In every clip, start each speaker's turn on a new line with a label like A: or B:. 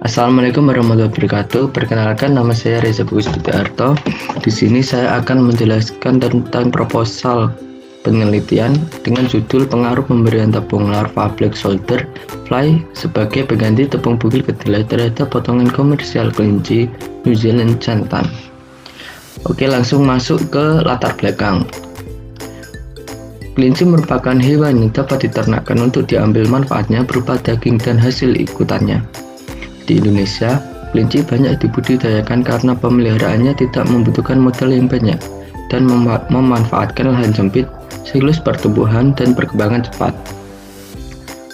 A: Assalamualaikum warahmatullahi wabarakatuh. Perkenalkan, nama saya Reza Bagus Budiarto. Di sini saya akan menjelaskan tentang proposal penelitian dengan judul pengaruh pemberian tepung larva black soldier fly sebagai pengganti tepung bugil kedelai terhadap potongan komersial kelinci New Zealand jantan. Oke, langsung masuk ke latar belakang. Kelinci merupakan hewan yang dapat diternakkan untuk diambil manfaatnya berupa daging dan hasil ikutannya. Di Indonesia, kelinci banyak dibudidayakan karena pemeliharaannya tidak membutuhkan modal yang banyak dan memanfaatkan lahan sempit, siklus pertumbuhan, dan perkembangan cepat.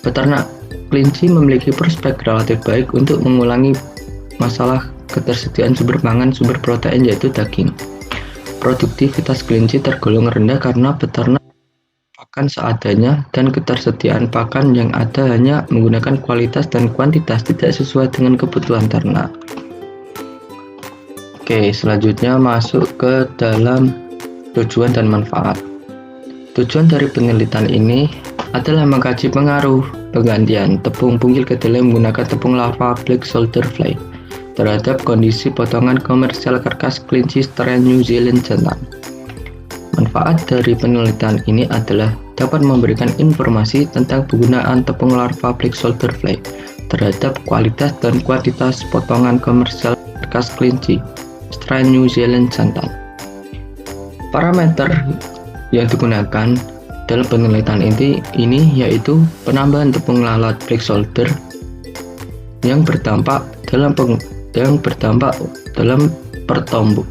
A: Peternak kelinci memiliki prospek relatif baik untuk mengulangi masalah ketersediaan sumber pangan sumber protein yaitu daging. Produktivitas kelinci tergolong rendah karena peternak pakan seadanya dan ketersediaan pakan yang ada hanya menggunakan kualitas dan kuantitas tidak sesuai dengan kebutuhan ternak. Oke, selanjutnya masuk ke dalam tujuan dan manfaat. Tujuan dari penelitian ini adalah mengkaji pengaruh penggantian tepung bugil kedelai menggunakan tepung larva black soldier fly terhadap kondisi potongan komersial karkas kelinci strain New Zealand jantan. Manfaat dari penelitian ini adalah dapat memberikan informasi tentang penggunaan tepung larva black soldier fly terhadap kualitas dan kuantitas potongan komersial karkas kelinci strain New Zealand jantan. Parameter yang digunakan dalam penelitian ini yaitu penambahan tepung lalat black soldier yang berdampak dalam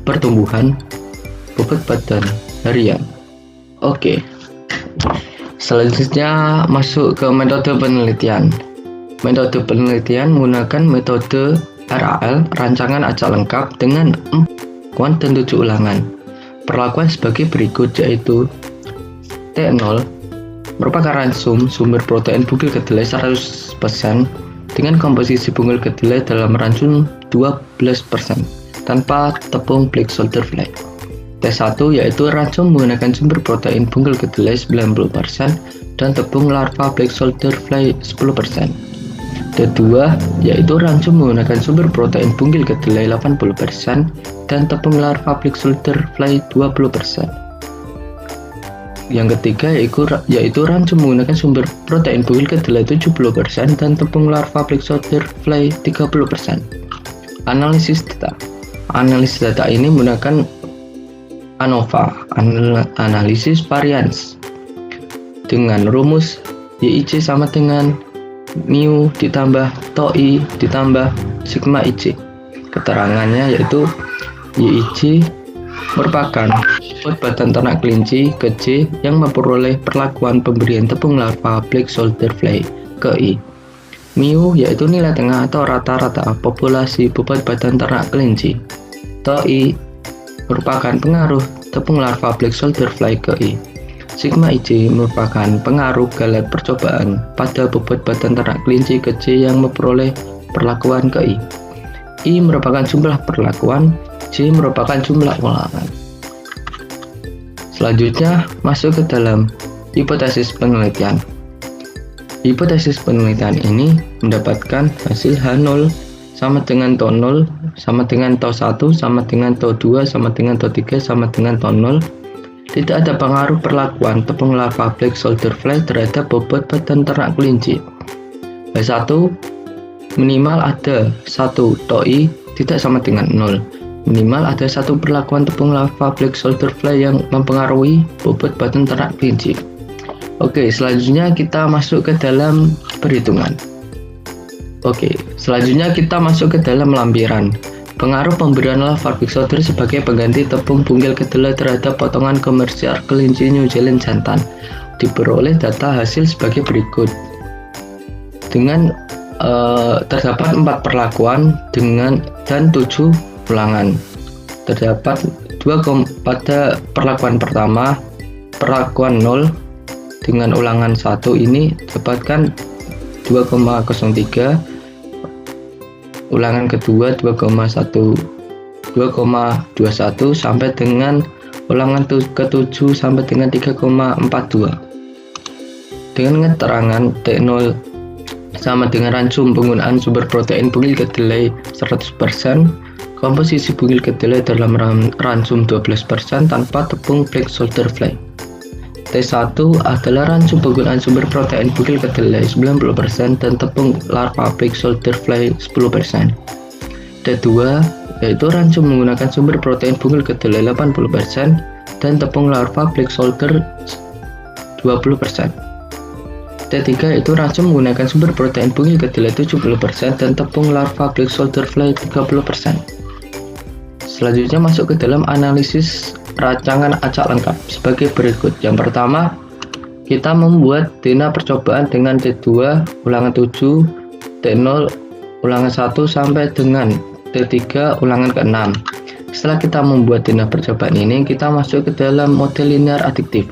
A: pertumbuhan bobot badan harian. Oke, selanjutnya masuk ke metode penelitian. Metode penelitian menggunakan metode RAL, rancangan acak lengkap dengan 4 perlakuan dan 7 ulangan. Perlakuan sebagai berikut yaitu T0 merupakan ransum sumber protein bugil kedelai 100% dengan komposisi bugil kedelai dalam ransum 12% tanpa tepung black soldier fly. T1 yaitu ransum menggunakan sumber protein bugil kedelai 90% dan tepung larva black soldier fly 10%. T2 yaitu ransum menggunakan sumber protein bugil kedelai 80% dan tepung larva black soldier fly 20%. Yang ketiga yaitu ransum menggunakan sumber protein bugil kedelai 70% dan tepung larva black soldier fly 30%. Analisis data. Analisis data ini menggunakan ANOVA, analisis varians, dengan rumus YIC sama dengan mu ditambah TOI ditambah sigma IC. Keterangannya yaitu YIC merupakan bobot badan ternak kelinci ke J yang memperoleh perlakuan pemberian tepung larva black soldier fly ke I. Mu yaitu nilai tengah atau rata-rata populasi bobot badan ternak kelinci. TOI merupakan pengaruh tepung larva black soldier fly ke I. Sigma IC merupakan pengaruh galet percobaan pada bobot badan ternak kelinci ke J yang memperoleh perlakuan ke I. I merupakan jumlah perlakuan, J merupakan jumlah ulangan. Selanjutnya masuk ke dalam hipotesis penelitian. Hipotesis penelitian ini mendapatkan hasil H0 sama dengan TO0 sama dengan TO1 sama dengan TO2 sama dengan TO3 sama dengan TO0. Tidak ada pengaruh perlakuan tepung larva black soldier fly terhadap bobot badan ternak kelinci. H1 minimal ada 1 TOI tidak sama dengan 0. Minimal ada 1 perlakuan tepung larva black soldier fly yang mempengaruhi bobot badan ternak kelinci. Oke, selanjutnya kita masuk ke dalam perhitungan. Oke, selanjutnya kita masuk ke dalam lampiran. Pengaruh pemberian larva black soldier sebagai pengganti tepung bugil kedelai terhadap potongan komersial kelinci New Zealand jantan. Diperoleh data hasil sebagai berikut. Dengan terdapat 4 perlakuan dan 7 ulangan. Terdapat 2 pada perlakuan pertama, perlakuan 0 dengan ulangan 1 ini dapatkan 2,03, ulangan kedua 2,21 sampai dengan ulangan ke-7 sampai dengan 3,42. Dengan keterangan T0 sama dengan ransum penggunaan sumber protein bungil kedelai 100%, komposisi bungil kedelai dalam ransum 12% tanpa tepung black soldier fly. T1 adalah ransum penggunaan sumber protein bungil kedelai 90% dan tepung larva black soldier fly 10%. T2 yaitu ransum menggunakan sumber protein bungil kedelai 80% dan tepung larva black soldier 20%. T3 yaitu ransum menggunakan sumber protein bungil kedelai 70% dan tepung larva black soldier fly 30%. Selanjutnya masuk ke dalam analisis rancangan acak lengkap sebagai berikut. Yang pertama, kita membuat DNA percobaan dengan T2 ulangan 7, T0 ulangan 1 sampai dengan T3 ulangan ke-6. Setelah kita membuat DNA percobaan ini, kita masuk ke dalam model linear adiktif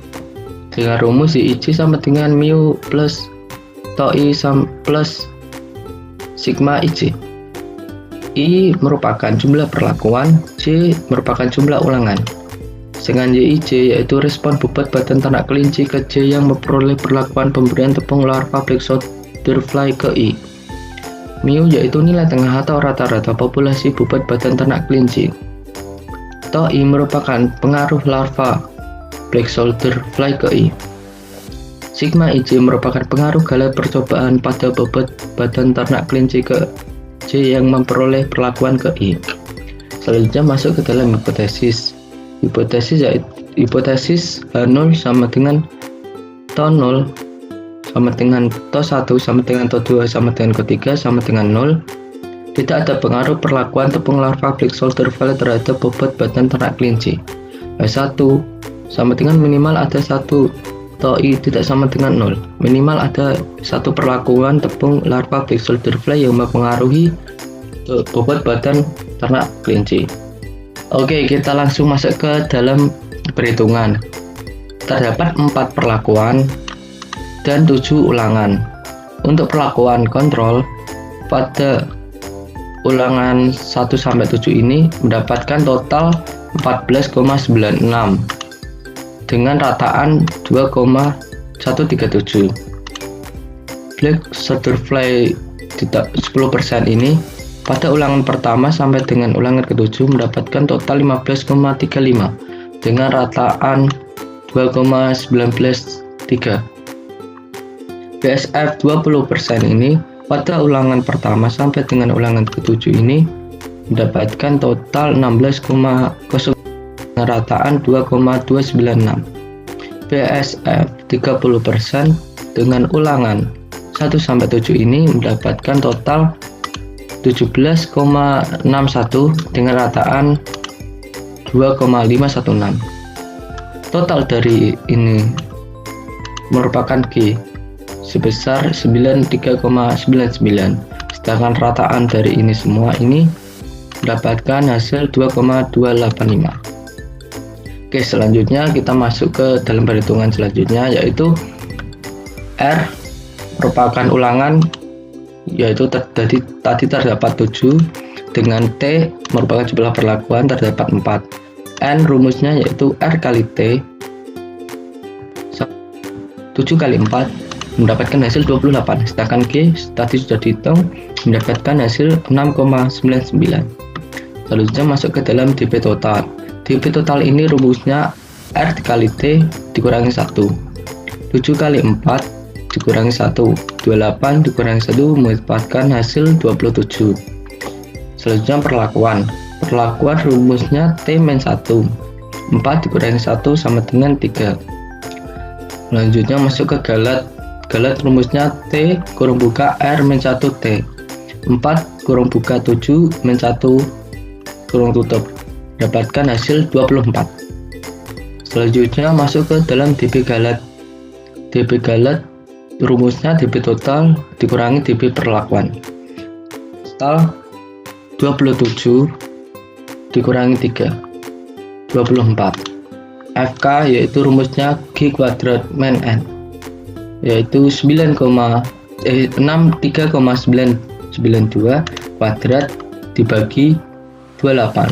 A: dengan rumus IC sama dengan mu plus tau I plus sigma IC. I merupakan jumlah perlakuan, C merupakan jumlah ulangan. Dengan YIC yaitu respon bobot badan ternak kelinci ke J yang memperoleh perlakuan pemberian tepung larva black soldier fly ke I. Mu yaitu nilai tengah atau rata-rata populasi bobot badan ternak kelinci. Tau I merupakan pengaruh larva black soldier fly ke I. Sigma IC merupakan pengaruh galai percobaan pada bobot badan ternak kelinci ke J yang memperoleh perlakuan ke I. Selanjutnya masuk ke dalam hipotesis. Hipotesis H0 sama dengan tau 0 sama dengan tau 1 sama dengan tau 2 sama dengan Q3 sama dengan 0. Tidak ada pengaruh perlakuan tepung larva black soldier fly terhadap bobot badan ternak kelinci. H1 sama dengan minimal ada 1 tau I tidak sama dengan 0. Minimal ada 1 perlakuan tepung larva black soldier fly yang mempengaruhi bobot badan ternak kelinci. Oke, kita langsung masuk ke dalam perhitungan. Terdapat 4 perlakuan dan 7 ulangan. Untuk perlakuan kontrol pada ulangan 1-7 ini mendapatkan total 14,96 dengan rataan 2,137. Black soldier fly 10% ini pada ulangan pertama sampai dengan ulangan ke-7 mendapatkan total 15,35 dengan rataan 2,193. BSF 20% ini pada ulangan pertama sampai dengan ulangan ke-7 ini mendapatkan total 16,0 dengan rataan 2,296. BSF 30% dengan ulangan 1-7 ini mendapatkan total 17,61 dengan rataan 2,516. Total dari ini merupakan G sebesar 93,99, sedangkan rataan dari ini semua ini mendapatkan hasil 2,285. Oke, selanjutnya kita masuk ke dalam perhitungan selanjutnya, yaitu R merupakan ulangan, yaitu tadi terdapat 7, dengan T merupakan jumlah perlakuan terdapat 4. N rumusnya yaitu R kali T 7 kali 4 mendapatkan hasil 28, sedangkan G tadi sudah dihitung mendapatkan hasil 6,99. Selanjutnya masuk ke dalam DP total. DP total ini rumusnya R kali T dikurangi 1, 7 kali 4 dikurangi 1, 28 dikurangi 1 mendapatkan hasil 27. Selanjutnya perlakuan rumusnya T-1, 4 dikurangi 1 sama dengan 3. Selanjutnya masuk ke galat rumusnya T kurung buka R-1 T, 4 kurung buka 7 -1 kurung tutup, dapatkan hasil 24. Selanjutnya masuk ke dalam DP galat rumusnya DP total dikurangi DP perlakuan. Total 27 dikurangi 3, 24. FK yaitu rumusnya G kuadrat min N yaitu 63,992 kuadrat dibagi 28,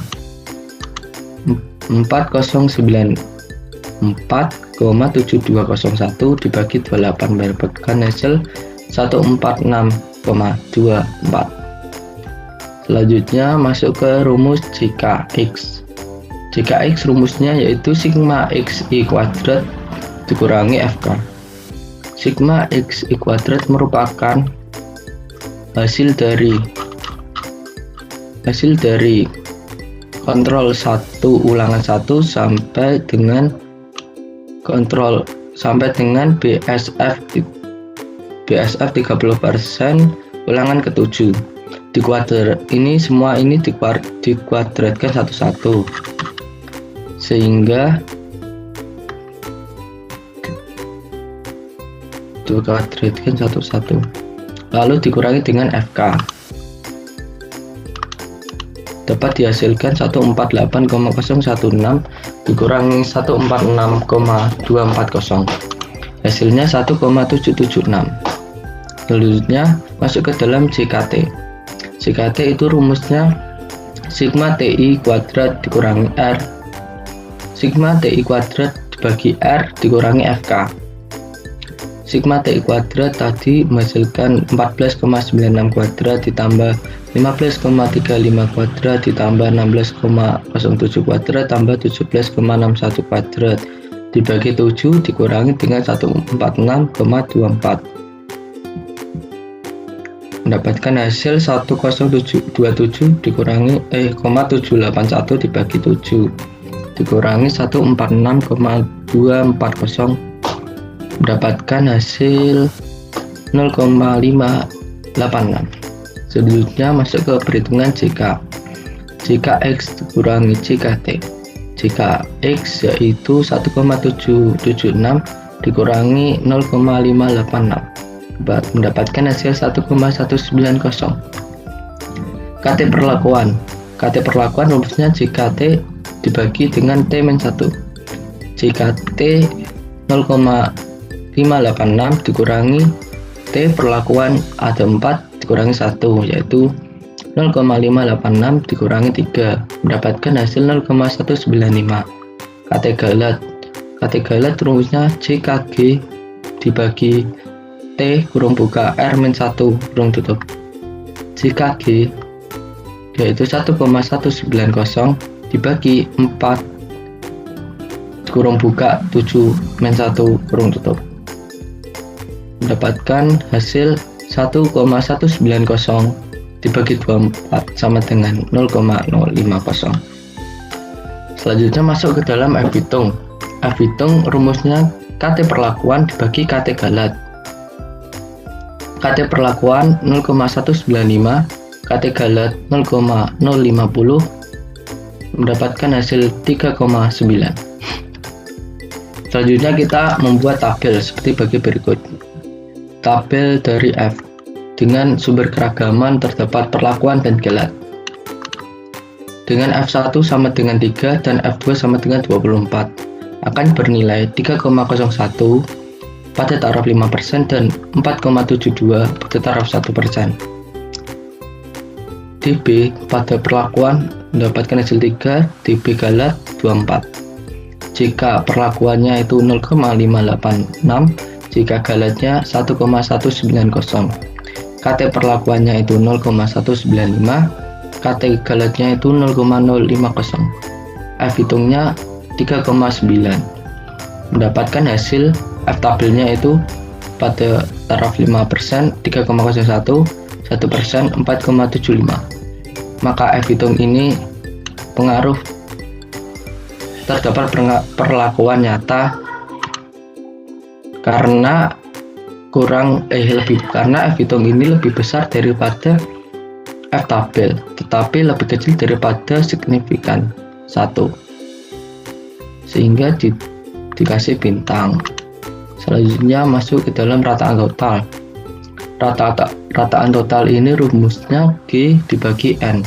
A: 4,7201 dibagi 28 mendapatkan hasil 1465 Selanjutnya masuk ke rumus jika X. Jika X rumusnya yaitu sigma XI kuadrat dikurangi FK. Sigma XI kuadrat merupakan hasil dari kontrol 1 ulangan 1 sampai dengan BSF 30% ulangan ke-7 ini semua dikuadratkan satu-satu sehingga dikuadratkan satu-satu lalu dikurangi dengan FK, dapat dihasilkan 148,016 dikurangi 146,240, hasilnya 1,776. Selanjutnya masuk ke dalam JKT. JKT itu rumusnya sigma TI kuadrat dikurangi R, sigma TI kuadrat dibagi R dikurangi FK. Sigma TI kuadrat tadi menghasilkan 14,96 kuadrat ditambah 15,35 kuadrat ditambah 16,07 kuadrat tambah 17,61 kuadrat dibagi 7 dikurangi dengan 146,24, mendapatkan hasil 1027 dikurangi 781 dibagi 7 dikurangi 146,240, mendapatkan hasil 0,586. Selanjutnya masuk ke perhitungan JK. Jika X dikurangi JKT. Jika X yaitu 1,776 dikurangi 0,586, mendapatkan hasil 1,190. KT perlakuan. KT perlakuan rumusnya JKT dibagi dengan T-1. JKT 0,586 dikurangi T perlakuan ada 4 dikurangi 1 yaitu 0,586 dikurangi 3, mendapatkan hasil 0,195. KT galat. KT galat rumusnya JKG dibagi T kurung buka R-1 kurung tutup. JKG yaitu 1,190 dibagi 4 kurung buka 7-1 kurung tutup, mendapatkan hasil 1,190 dibagi 24 sama dengan 0,050. Selanjutnya masuk ke dalam F hitung. F hitung rumusnya KT perlakuan dibagi KT galat. KT perlakuan 0,195, KT galat 0,050, mendapatkan hasil 3,9. Selanjutnya kita membuat tabel seperti bagi berikut. Tabel dari F dengan sumber keragaman terdapat perlakuan dan galat. Dengan F1 sama dengan 3 dan F2 sama dengan 24 akan bernilai 3,01 pada taraf 5% dan 4,72 pada taraf 1%. DB pada perlakuan mendapatkan hasil 3, DB galat 24. Jika perlakuannya itu 0,586, jika galatnya 1,190. KT perlakuannya itu 0,195, KT galatnya itu 0,050. F hitungnya 3,9. Mendapatkan hasil F tabelnya itu pada taraf 5% 3,01, 1% 4,75. Maka F hitung ini pengaruh terdapat perlakuan nyata karena F hitung ini lebih besar daripada F tabel, tetapi lebih kecil daripada signifikan 1, sehingga dikasih bintang. Selanjutnya masuk ke dalam rataan total. Rataan total ini rumusnya G dibagi N.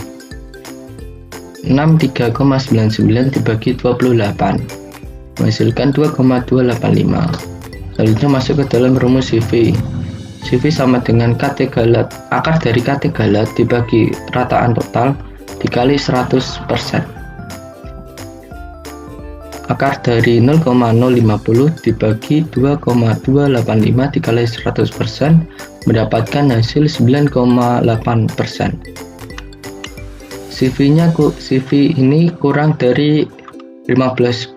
A: 63,99 dibagi 28 menghasilkan 2,285. Selanjutnya masuk ke dalam rumus CV. CV sama dengan KT galat, akar dari KT galat dibagi rataan total dikali 100%. akar dari 0,050 dibagi 2,285 dikali 100% mendapatkan hasil 9,8%. CV ini kurang dari 15%,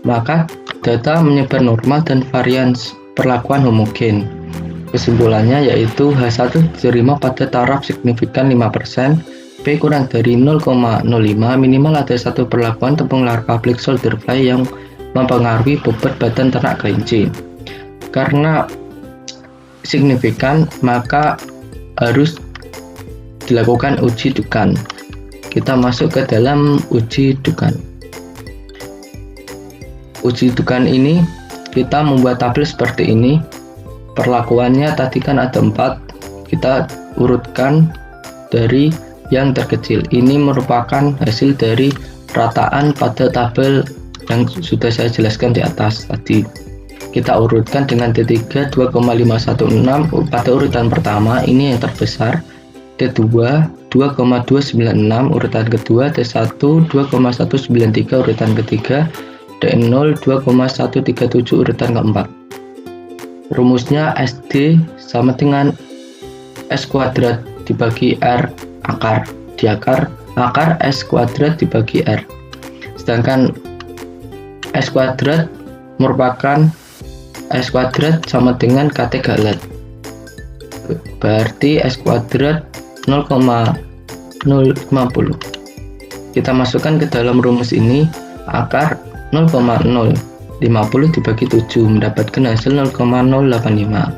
A: maka data menyebar normal dan varian perlakuan homogen. Kesimpulannya yaitu H1 diterima pada taraf signifikan 5%, P kurang dari 0,05, minimal ada satu perlakuan tepung larva Black Soldier Fly yang mempengaruhi bobot badan ternak kelinci. Karena signifikan, maka harus dilakukan uji Duncan. Kita masuk ke dalam uji Duncan. Uji Duncan ini kita membuat tabel seperti ini. Perlakuannya tadi kan ada 4, kita urutkan dari yang terkecil. Ini merupakan hasil dari rataan pada tabel yang sudah saya jelaskan di atas tadi. Kita urutkan dengan T3 2,516 pada urutan pertama, ini yang terbesar. T2 2,296 urutan kedua, T1 2,193 urutan ketiga, D0 2,137 urutan keempat. Rumusnya SD sama dengan S kuadrat dibagi R akar diakar akar S kuadrat dibagi R. Sedangkan S kuadrat merupakan S kuadrat sama dengan KT galet. Berarti S kuadrat 0,050. Kita masukkan ke dalam rumus ini, akar 0,050 dibagi 7 mendapatkan hasil 0,085.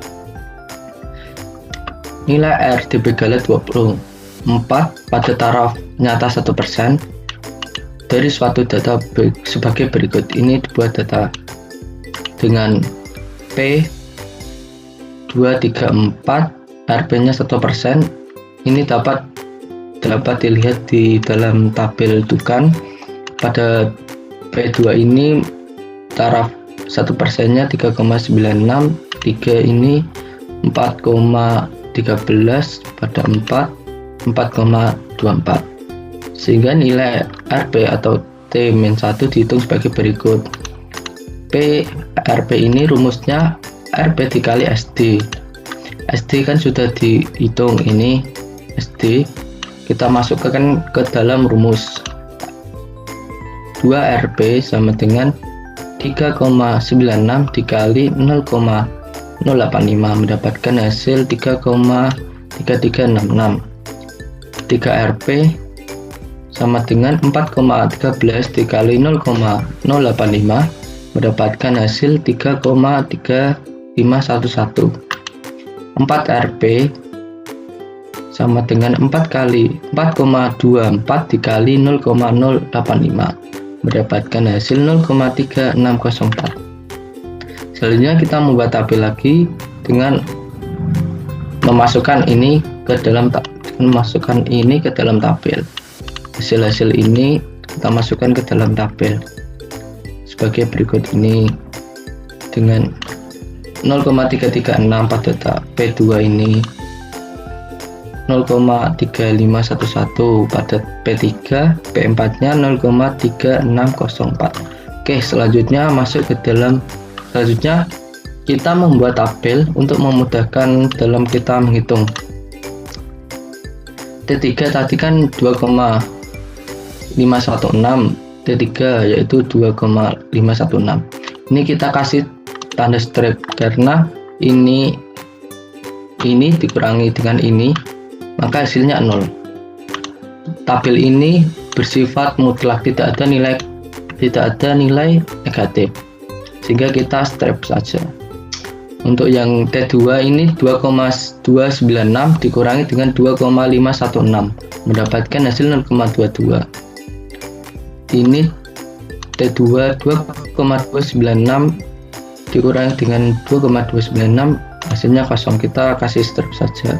A: Nilai R dB galet 24 pada taraf nyata 1% dari suatu data sebagai berikut. Ini dibuat data dengan P 234, RP-nya 1%. Ini dapat dilihat di dalam tabel Duncan. Pada P2 ini taraf 1%-nya 3,96, 3 ini 4,13, pada 4,24, sehingga nilai RP atau T-1 dihitung sebagai berikut. P RP ini rumusnya RP dikali SD. SD kan sudah dihitung, ini SD. Kita masukkan ke dalam rumus. 2 RP sama dengan 3,96 dikali 0,085 mendapatkan hasil 3,3366. 3 RP sama dengan 4,13 dikali 0,085 mendapatkan hasil 3,3511. 4 RP sama dengan 4,24 dikali 0,085 mendapatkan hasil 0,3604. Selanjutnya kita membuat tabel lagi dengan memasukkan ini ke dalam tabel. Hasil-hasil ini kita masukkan ke dalam tabel sebagai berikut ini, dengan 0,336 pada P2 ini, 0,3511 pada P3, P4 nya 0,3604. Oke, selanjutnya kita membuat tabel untuk memudahkan dalam kita menghitung. T3 tadi kan 2,516, T3 yaitu 2,516. Ini kita kasih tanda strip karena ini dikurangi dengan ini, maka hasilnya 0. Tabel ini bersifat mutlak, tidak ada nilai negatif, sehingga kita strip saja. Untuk yang T2 ini 2,296 dikurangi dengan 2,516 mendapatkan hasil 0,22. Ini T2 2,296 dikurangi dengan 2,296 hasilnya kosong, kita kasih strip saja.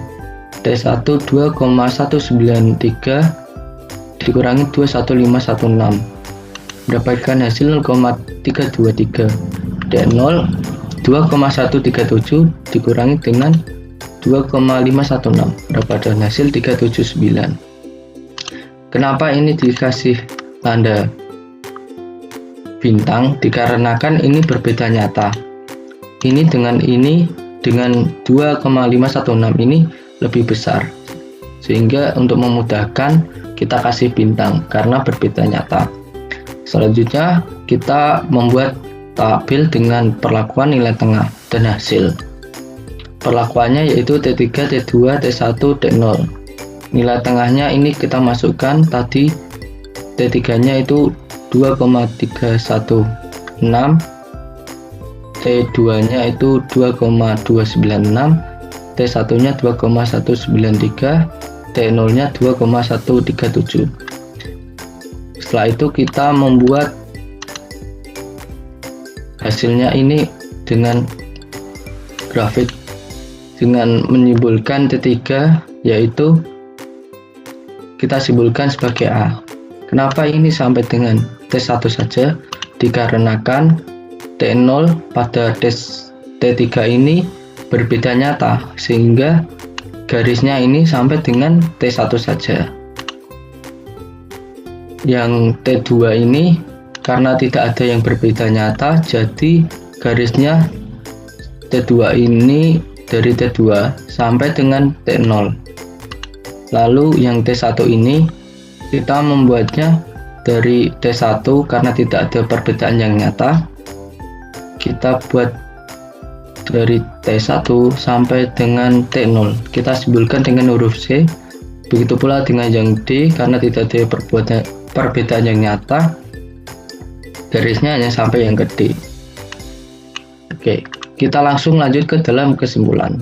A: T1 2,193 dikurangi 2,1516 mendapatkan hasil 0,323. D0 2,137 dikurangi dengan 2,516 mendapatkan hasil 379. Kenapa ini dikasih tanda bintang dikarenakan ini berbeda nyata. Ini dengan 2,516 ini lebih besar. Sehingga untuk memudahkan kita kasih bintang karena berbeda nyata. Selanjutnya kita membuat tabel dengan perlakuan nilai tengah dan hasil. Perlakuannya yaitu T3, T2, T1, T0. Nilai tengahnya ini kita masukkan tadi. T3-nya itu 2,316, T2-nya itu 2,296, T1-nya 2,193, T0-nya 2,137. Setelah itu kita membuat hasilnya ini dengan grafik dengan menyimbolkan T3, yaitu kita simbolkan sebagai A. Kenapa ini sampai dengan T1 saja? Dikarenakan T0 pada T3 ini berbeda nyata, sehingga garisnya ini sampai dengan T1 saja. Yang T2 ini karena tidak ada yang berbeda nyata, jadi garisnya T2 ini dari T2 sampai dengan T0. Lalu yang T1 ini kita membuatnya dari T1 karena tidak ada perbedaan yang nyata. Kita buat dari T1 sampai dengan T0. Kita simbolkan dengan huruf C. Begitu pula dengan yang D karena tidak ada perbedaan yang nyata. Garisnya hanya sampai yang ke D. Oke, kita langsung lanjut ke dalam kesimpulan.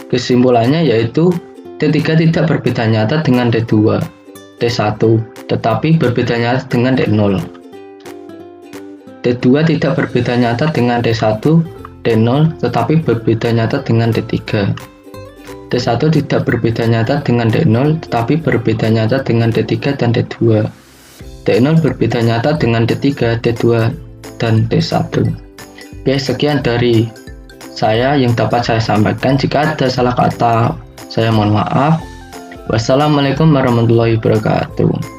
A: Kesimpulannya yaitu T3 tidak berbeda nyata dengan T2, T1, tetapi berbeda nyata dengan T0. T2 tidak berbeda nyata dengan T1, T0, tetapi berbeda nyata dengan T3. T1 tidak berbeda nyata dengan T0, tetapi berbeda nyata dengan T3 dan T2. T0 berbeda nyata dengan T3, T2, dan T1. Oke, sekian dari saya yang dapat saya sampaikan. Jika ada salah kata, saya mohon maaf. Wassalamualaikum warahmatullahi wabarakatuh.